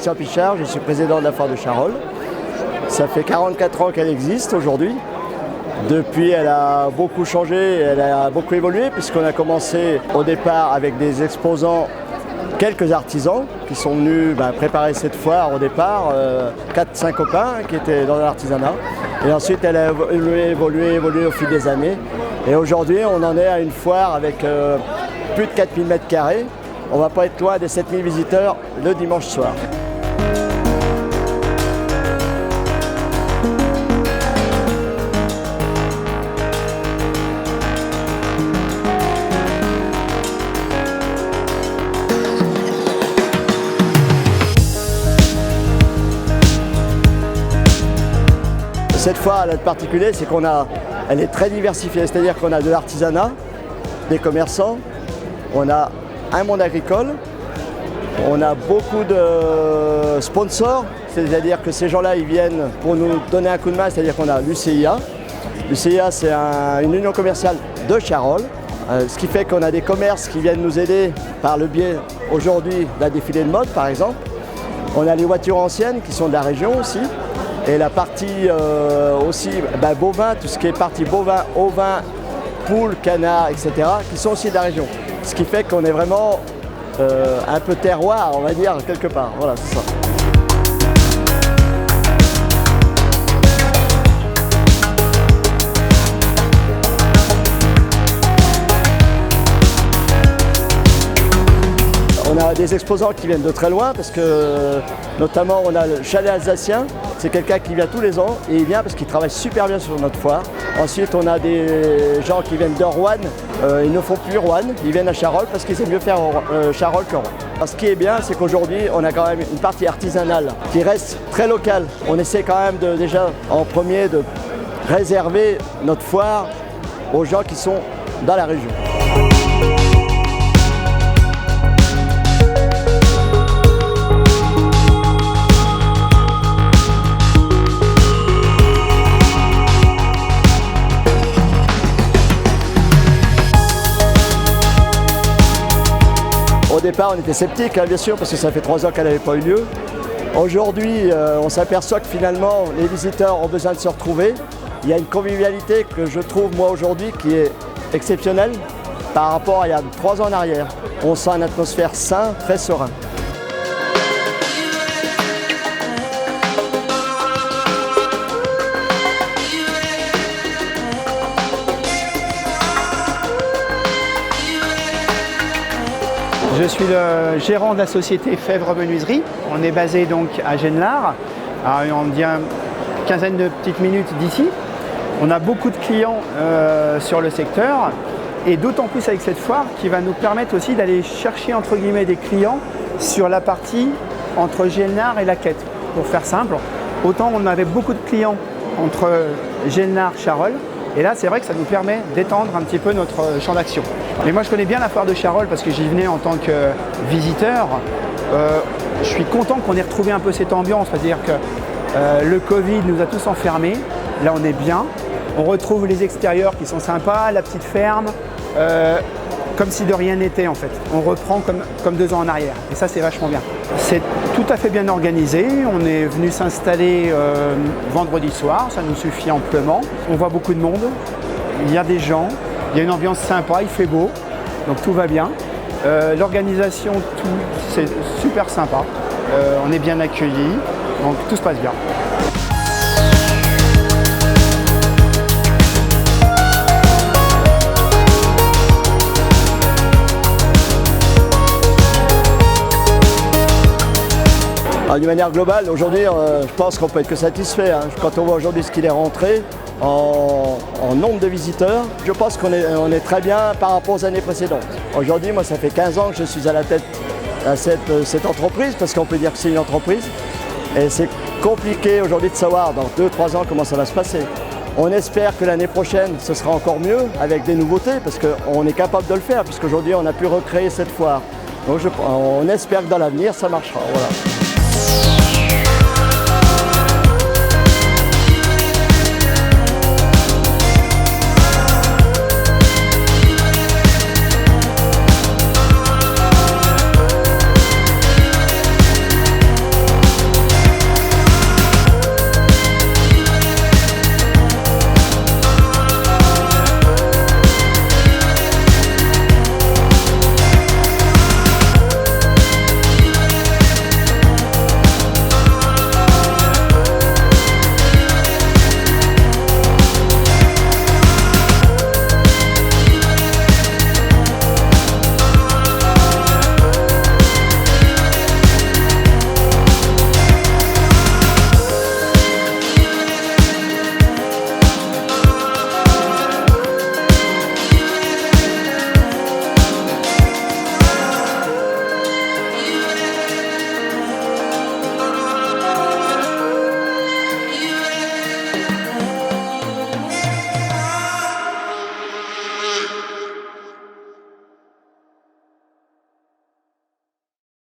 Christian Pichard, je suis président de la foire de Charolles. Ça fait 44 ans qu'elle existe aujourd'hui. Depuis, elle a beaucoup changé, elle a beaucoup évolué puisqu'on a commencé au départ avec des exposants, quelques artisans qui sont venus préparer cette foire au départ, 4-5 copains qui étaient dans l'artisanat. Et ensuite, elle a évolué au fil des années. Et aujourd'hui, on en est à une foire avec plus de 4000 m². On ne va pas être loin des 7000 visiteurs le dimanche soir. Cette foire, le particulier, c'est elle est très diversifiée, c'est-à-dire qu'on a de l'artisanat, des commerçants, on a un monde agricole, on a beaucoup de sponsors, c'est-à-dire que ces gens-là, ils viennent pour nous donner un coup de main, c'est-à-dire qu'on a l'UCIA. L'UCIA, c'est une union commerciale de Charolles, ce qui fait qu'on a des commerces qui viennent nous aider par le biais, aujourd'hui, d'un défilé de mode, par exemple. On a les voitures anciennes qui sont de la région aussi. Et la partie aussi bovin, tout ce qui est partie bovin, ovin, poules, canards, etc., qui sont aussi de la région. Ce qui fait qu'on est vraiment un peu terroir, on va dire, quelque part. Voilà, c'est ça. On a des exposants qui viennent de très loin parce que notamment on a le chalet alsacien, c'est quelqu'un qui vient tous les ans et il vient parce qu'il travaille super bien sur notre foire. Ensuite on a des gens qui viennent de Rouen, ils ne font plus Rouen, ils viennent à Charolles parce qu'ils aiment mieux faire Charolles que Rouen. Alors, ce qui est bien c'est qu'aujourd'hui on a quand même une partie artisanale qui reste très locale. On essaie quand même déjà en premier de réserver notre foire aux gens qui sont dans la région. Au départ, on était sceptiques, bien sûr, parce que ça fait 3 ans qu'elle n'avait pas eu lieu. Aujourd'hui, on s'aperçoit que finalement, les visiteurs ont besoin de se retrouver. Il y a une convivialité que je trouve, moi, aujourd'hui, qui est exceptionnelle par rapport à il y a 3 ans en arrière. On sent une atmosphère saine, très sereine. Je suis le gérant de la société Fèvre Menuiserie. On est basé donc à Genlard, à une quinzaine de petites minutes d'ici. On a beaucoup de clients sur le secteur et d'autant plus avec cette foire qui va nous permettre aussi d'aller chercher entre guillemets des clients sur la partie entre Genlard et La Quette. Pour faire simple, autant on avait beaucoup de clients entre Genlard et Charolles. Et là, c'est vrai que ça nous permet d'étendre un petit peu notre champ d'action. Mais moi, je connais bien la foire de Charolles parce que j'y venais en tant que visiteur. Je suis content qu'on ait retrouvé un peu cette ambiance, c'est-à-dire que le Covid nous a tous enfermés. Là, on est bien. On retrouve les extérieurs qui sont sympas, la petite ferme, comme si de rien n'était en fait. On reprend comme 2 ans en arrière. Et ça, c'est vachement bien. C'est tout à fait bien organisé. On est venu s'installer vendredi soir, ça nous suffit amplement. On voit beaucoup de monde, il y a des gens, il y a une ambiance sympa, il fait beau, donc tout va bien. L'organisation, c'est super sympa. On est bien accueillis, donc tout se passe bien. D'une manière globale, aujourd'hui, je pense qu'on peut être que satisfait. Quand on voit aujourd'hui ce qu'il est rentré en nombre de visiteurs, je pense qu'on est très bien par rapport aux années précédentes. Aujourd'hui, moi, ça fait 15 ans que je suis à la tête de cette entreprise, parce qu'on peut dire que c'est une entreprise. Et c'est compliqué aujourd'hui de savoir dans 2-3 ans comment ça va se passer. On espère que l'année prochaine, ce sera encore mieux avec des nouveautés, parce qu'on est capable de le faire, puisqu'aujourd'hui, on a pu recréer cette foire. Donc on espère que dans l'avenir, ça marchera. Voilà.